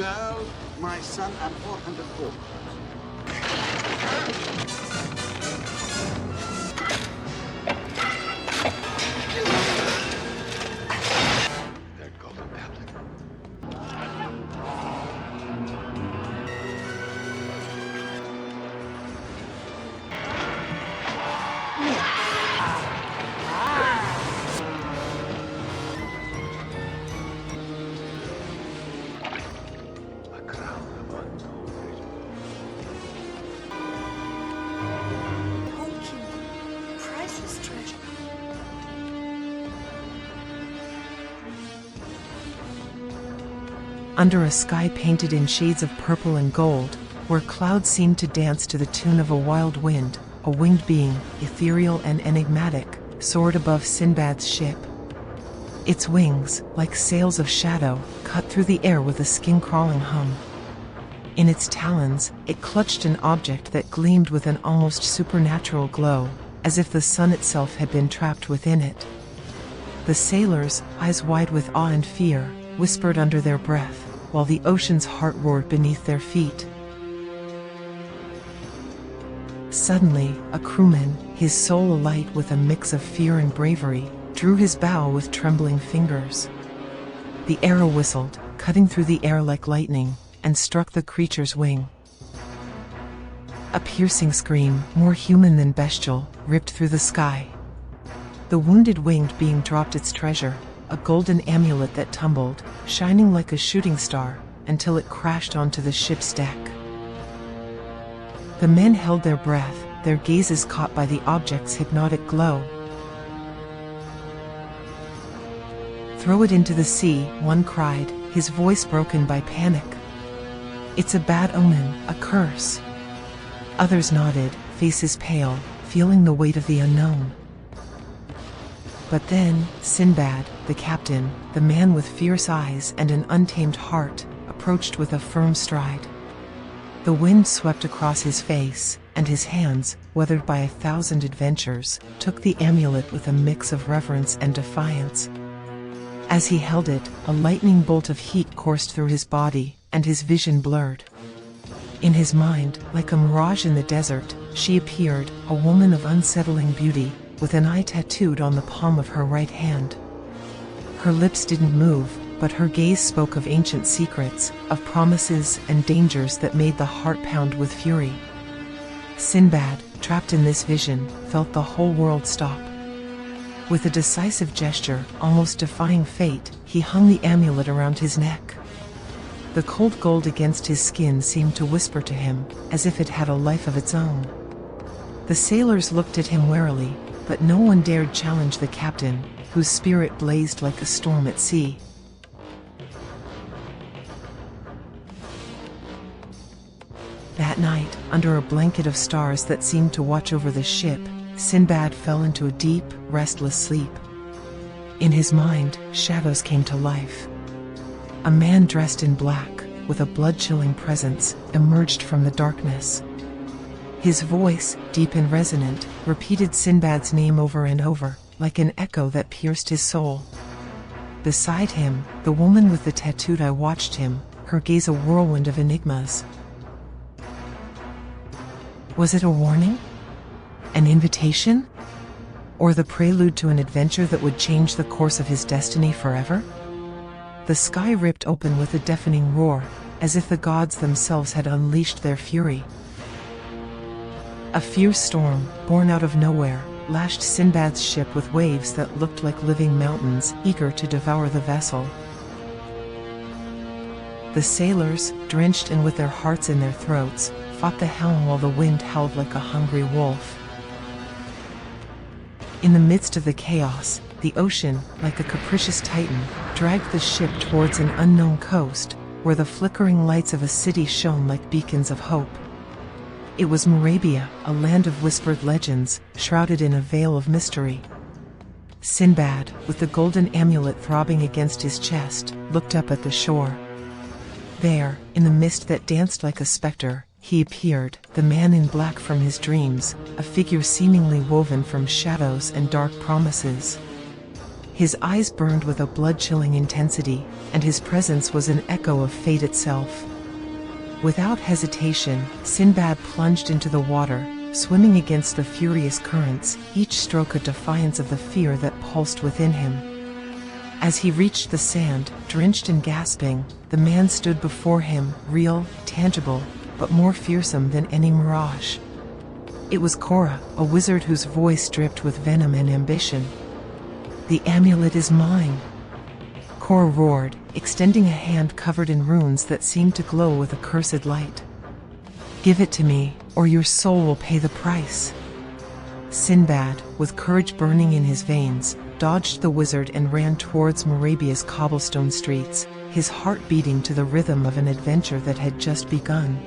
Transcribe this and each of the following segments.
girl, my son, and 400 pork. Their golden tablet. A crown of untold riches. Thank you. Priceless treasure. Under a sky painted in shades of purple and gold, where clouds seemed to dance to the tune of a wild wind, a winged being, ethereal and enigmatic, soared above Sinbad's ship. Its wings, like sails of shadow, cut through the air with a skin-crawling hum. In its talons, it clutched an object that gleamed with an almost supernatural glow, as if the sun itself had been trapped within it. The sailors, eyes wide with awe and fear, whispered under their breath, while the ocean's heart roared beneath their feet. Suddenly, a crewman, his soul alight with a mix of fear and bravery, drew his bow with trembling fingers. The arrow whistled, cutting through the air like lightning, and struck the creature's wing. A piercing scream, more human than bestial, ripped through the sky. The wounded winged being dropped its treasure, a golden amulet that tumbled, shining like a shooting star, until it crashed onto the ship's deck. The men held their breath, their gazes caught by the object's hypnotic glow. "Throw it into the sea," one cried, his voice broken by panic. "It's a bad omen, a curse." Others nodded, faces pale, feeling the weight of the unknown. But then, Sinbad, the captain, the man with fierce eyes and an untamed heart, approached with a firm stride. The wind swept across his face, and his hands, weathered by 1,000 adventures, took the amulet with a mix of reverence and defiance. As he held it, a lightning bolt of heat coursed through his body, and his vision blurred. In his mind, like a mirage in the desert, she appeared, a woman of unsettling beauty, with an eye tattooed on the palm of her right hand. Her lips didn't move, but her gaze spoke of ancient secrets, of promises and dangers that made the heart pound with fury. Sinbad, trapped in this vision, felt the whole world stop. With a decisive gesture, almost defying fate, he hung the amulet around his neck. The cold gold against his skin seemed to whisper to him, as if it had a life of its own. The sailors looked at him warily, but no one dared challenge the captain, whose spirit blazed like a storm at sea. That night, under a blanket of stars that seemed to watch over the ship, Sinbad fell into a deep, restless sleep. In his mind, shadows came to life. A man dressed in black, with a blood-chilling presence, emerged from the darkness. His voice, deep and resonant, repeated Sinbad's name over and over, like an echo that pierced his soul. Beside him, the woman with the tattooed eye watched him, her gaze a whirlwind of enigmas. Was it a warning? An invitation? Or the prelude to an adventure that would change the course of his destiny forever? The sky ripped open with a deafening roar, as if the gods themselves had unleashed their fury. A fierce storm, born out of nowhere, lashed Sinbad's ship with waves that looked like living mountains, eager to devour the vessel. The sailors, drenched and with their hearts in their throats, fought the helm while the wind howled like a hungry wolf. In the midst of the chaos, the ocean, like a capricious titan, dragged the ship towards an unknown coast, where the flickering lights of a city shone like beacons of hope. It was Arabia, a land of whispered legends, shrouded in a veil of mystery. Sinbad, with the golden amulet throbbing against his chest, looked up at the shore. There, in the mist that danced like a specter, he appeared, the man in black from his dreams, a figure seemingly woven from shadows and dark promises. His eyes burned with a blood-chilling intensity, and his presence was an echo of fate itself. Without hesitation, Sinbad plunged into the water, swimming against the furious currents, each stroke a defiance of the fear that pulsed within him. As he reached the sand, drenched and gasping, the man stood before him, real, tangible, but more fearsome than any mirage. It was Koura, a wizard whose voice dripped with venom and ambition. "The amulet is mine!" Koura roared, extending a hand covered in runes that seemed to glow with a cursed light. "Give it to me, or your soul will pay the price." Sinbad, with courage burning in his veins, dodged the wizard and ran towards Arabia's cobblestone streets, his heart beating to the rhythm of an adventure that had just begun.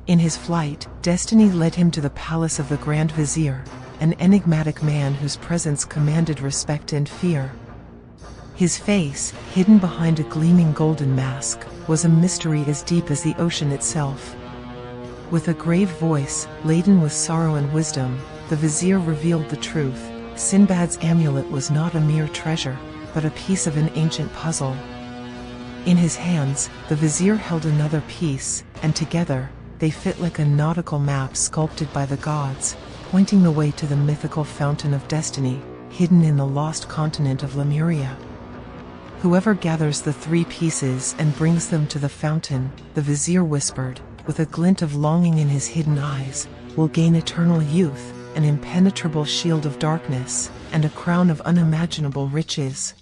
In his flight, destiny led him to the palace of the Grand Vizier, an enigmatic man whose presence commanded respect and fear. His face, hidden behind a gleaming golden mask, was a mystery as deep as the ocean itself. With a grave voice, laden with sorrow and wisdom, the Vizier revealed the truth. Sinbad's amulet was not a mere treasure, but a piece of an ancient puzzle. In his hands, the Vizier held another piece, and together, they fit like a nautical map sculpted by the gods, pointing the way to the mythical fountain of destiny, hidden in the lost continent of Lamura. "Whoever gathers the three pieces and brings them to the fountain," the Vizier whispered, with a glint of longing in his hidden eyes, "will gain eternal youth, an impenetrable shield of darkness, and a crown of unimaginable riches."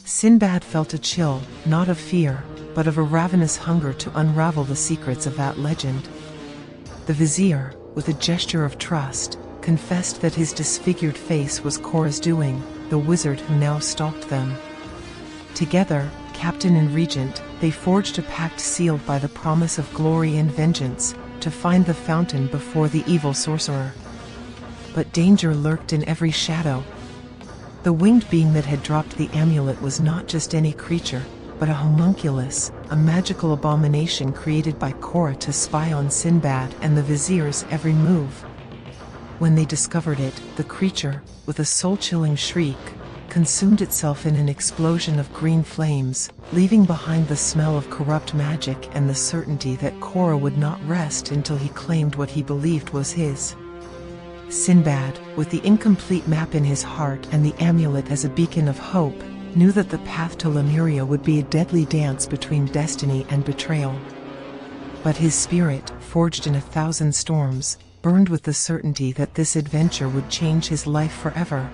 Sinbad felt a chill, not of fear, but of a ravenous hunger to unravel the secrets of that legend. The Vizier, with a gesture of trust, confessed that his disfigured face was Koura's doing, the wizard who now stalked them. Together, captain and regent, they forged a pact sealed by the promise of glory and vengeance, to find the fountain before the evil sorcerer. But danger lurked in every shadow. The winged being that had dropped the amulet was not just any creature, but a homunculus, a magical abomination created by Koura to spy on Sinbad and the Vizier's every move. When they discovered it, the creature, with a soul-chilling shriek, consumed itself in an explosion of green flames, leaving behind the smell of corrupt magic and the certainty that Koura would not rest until he claimed what he believed was his. Sinbad, with the incomplete map in his heart and the amulet as a beacon of hope, knew that the path to Lamura would be a deadly dance between destiny and betrayal. But his spirit, forged in 1,000 storms, burned with the certainty that this adventure would change his life forever.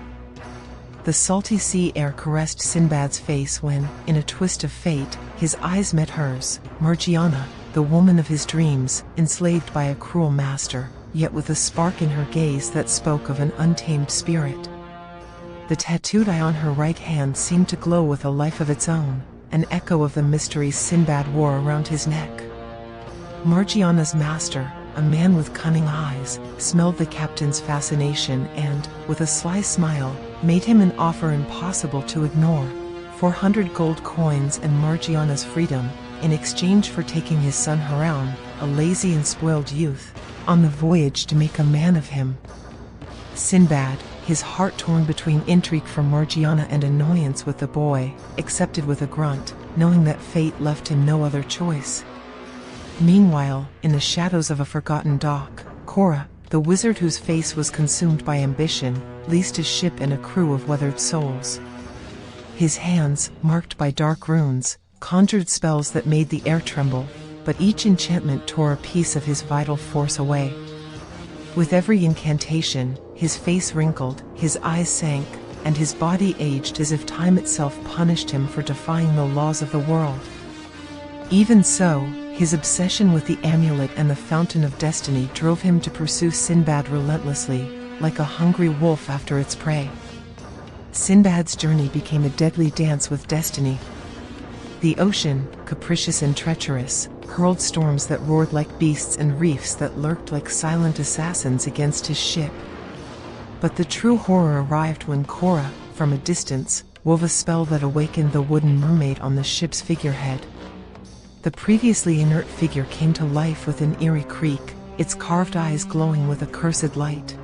The salty sea air caressed Sinbad's face when, in a twist of fate, his eyes met hers, Morgiana, the woman of his dreams, enslaved by a cruel master, yet with a spark in her gaze that spoke of an untamed spirit. The tattooed eye on her right hand seemed to glow with a life of its own, an echo of the mysteries Sinbad wore around his neck. Morgiana's master, a man with cunning eyes, smelled the captain's fascination and, with a sly smile, made him an offer impossible to ignore: 400 gold coins and Morgiana's freedom, in exchange for taking his son Haroun, a lazy and spoiled youth, on the voyage to make a man of him. Sinbad, his heart torn between intrigue for Morgiana and annoyance with the boy, accepted with a grunt, knowing that fate left him no other choice. Meanwhile, in the shadows of a forgotten dock, Koura, the wizard whose face was consumed by ambition, leased a ship and a crew of weathered souls. His hands, marked by dark runes, conjured spells that made the air tremble, but each enchantment tore a piece of his vital force away. With every incantation, his face wrinkled, his eyes sank, and his body aged as if time itself punished him for defying the laws of the world. Even so, his obsession with the amulet and the fountain of destiny drove him to pursue Sinbad relentlessly, like a hungry wolf after its prey. Sinbad's journey became a deadly dance with destiny. The ocean, capricious and treacherous, hurled storms that roared like beasts and reefs that lurked like silent assassins against his ship. But the true horror arrived when Koura, from a distance, wove a spell that awakened the wooden mermaid on the ship's figurehead. The previously inert figure came to life with an eerie creak, its carved eyes glowing with a cursed light.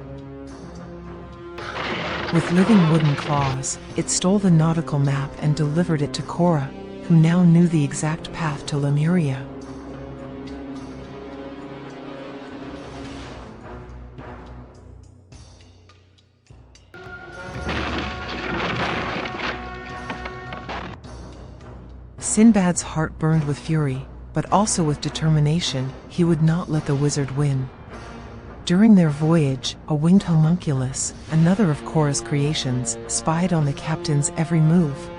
With living wooden claws, it stole the nautical map and delivered it to Koura, who now knew the exact path to Lemuria. Sinbad's heart burned with fury, but also with determination. He would not let the wizard win. During their voyage, a winged homunculus, another of Koura's creations, spied on the captain's every move.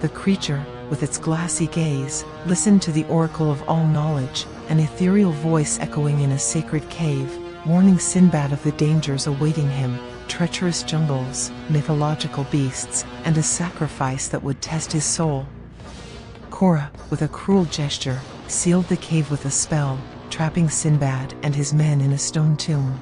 The creature, with its glassy gaze, listened to the oracle of all knowledge, an ethereal voice echoing in a sacred cave, warning Sinbad of the dangers awaiting him, treacherous jungles, mythological beasts, and a sacrifice that would test his soul. Koura, with a cruel gesture, sealed the cave with a spell, trapping Sinbad and his men in a stone tomb.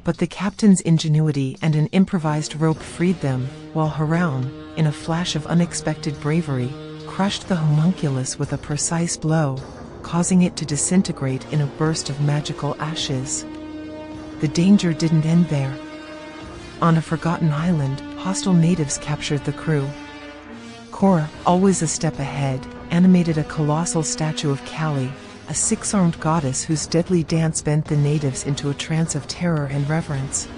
But the captain's ingenuity and an improvised rope freed them, while Haroun, in a flash of unexpected bravery, crushed the homunculus with a precise blow, causing it to disintegrate in a burst of magical ashes. The danger didn't end there. On a forgotten island, hostile natives captured the crew. Koura, always a step ahead, animated a colossal statue of Kali, a six-armed goddess whose deadly dance bent the natives into a trance of terror and reverence.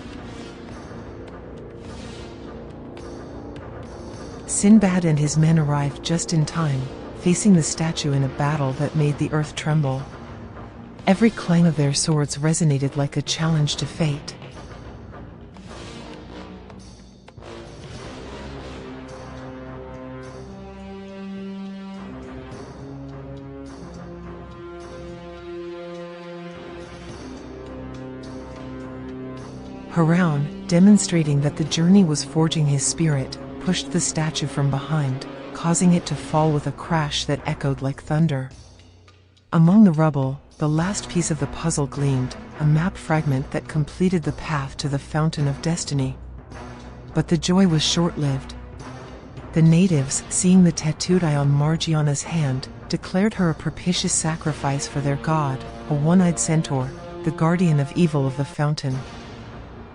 Sinbad and his men arrived just in time, facing the statue in a battle that made the earth tremble. Every clang of their swords resonated like a challenge to fate. Haroun, demonstrating that the journey was forging his spirit, pushed the statue from behind, causing it to fall with a crash that echoed like thunder. Among the rubble, the last piece of the puzzle gleamed, a map fragment that completed the path to the Fountain of Destiny. But the joy was short-lived. The natives, seeing the tattooed eye on Margiana's hand, declared her a propitious sacrifice for their god, a one-eyed centaur, the guardian of evil of the fountain.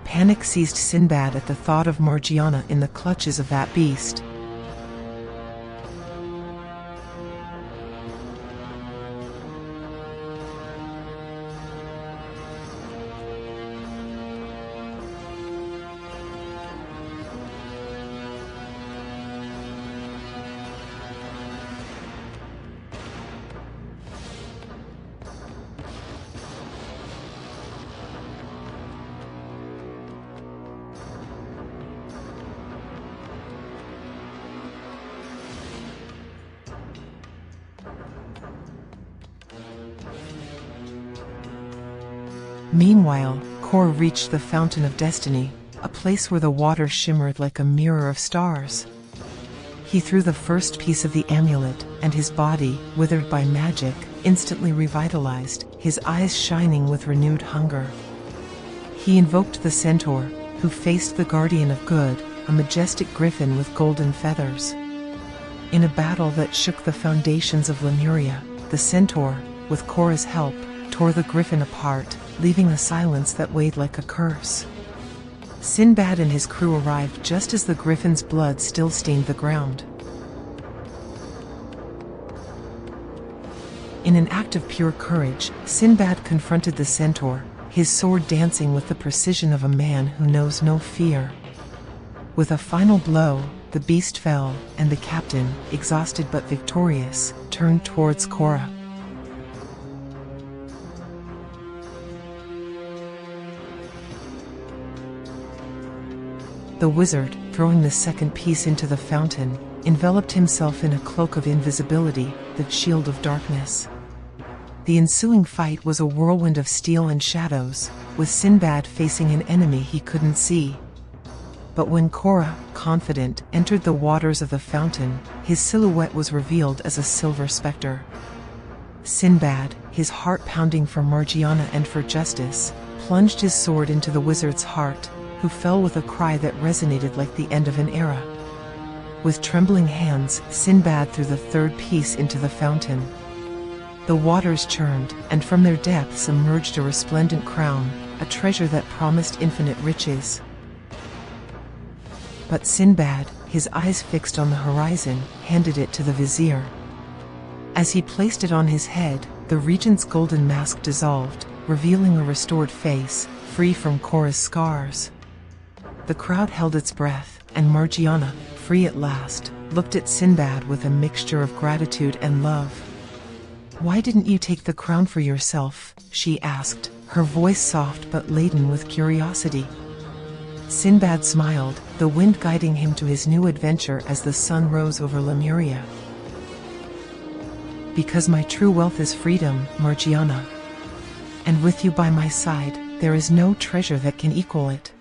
Panic seized Sinbad at the thought of Margiana in the clutches of that beast. Meanwhile, Koura reached the Fountain of Destiny, a place where the water shimmered like a mirror of stars. He threw the first piece of the amulet, and his body, withered by magic, instantly revitalized, his eyes shining with renewed hunger. He invoked the centaur, who faced the guardian of good, a majestic griffin with golden feathers. In a battle that shook the foundations of Lemuria, the centaur, with Koura's help, tore the griffin apart, leaving a silence that weighed like a curse. Sinbad and his crew arrived just as the griffin's blood still stained the ground. In an act of pure courage, Sinbad confronted the centaur, his sword dancing with the precision of a man who knows no fear. With a final blow, the beast fell, and the captain, exhausted but victorious, turned towards Koura. The wizard, throwing the second piece into the fountain, enveloped himself in a cloak of invisibility, the shield of darkness. The ensuing fight was a whirlwind of steel and shadows, with Sinbad facing an enemy he couldn't see. But when Koura, confident, entered the waters of the fountain, his silhouette was revealed as a silver spectre. Sinbad, his heart pounding for Margiana and for justice, plunged his sword into the wizard's heart, who fell with a cry that resonated like the end of an era. With trembling hands, Sinbad threw the third piece into the fountain. The waters churned, and from their depths emerged a resplendent crown, a treasure that promised infinite riches. But Sinbad, his eyes fixed on the horizon, handed it to the vizier. As he placed it on his head, the regent's golden mask dissolved, revealing a restored face, free from Koura's scars. The crowd held its breath, and Margiana, free at last, looked at Sinbad with a mixture of gratitude and love. "Why didn't you take the crown for yourself?" she asked, her voice soft but laden with curiosity. Sinbad smiled, the wind guiding him to his new adventure as the sun rose over Lamura. "Because my true wealth is freedom, Margiana. And with you by my side, there is no treasure that can equal it."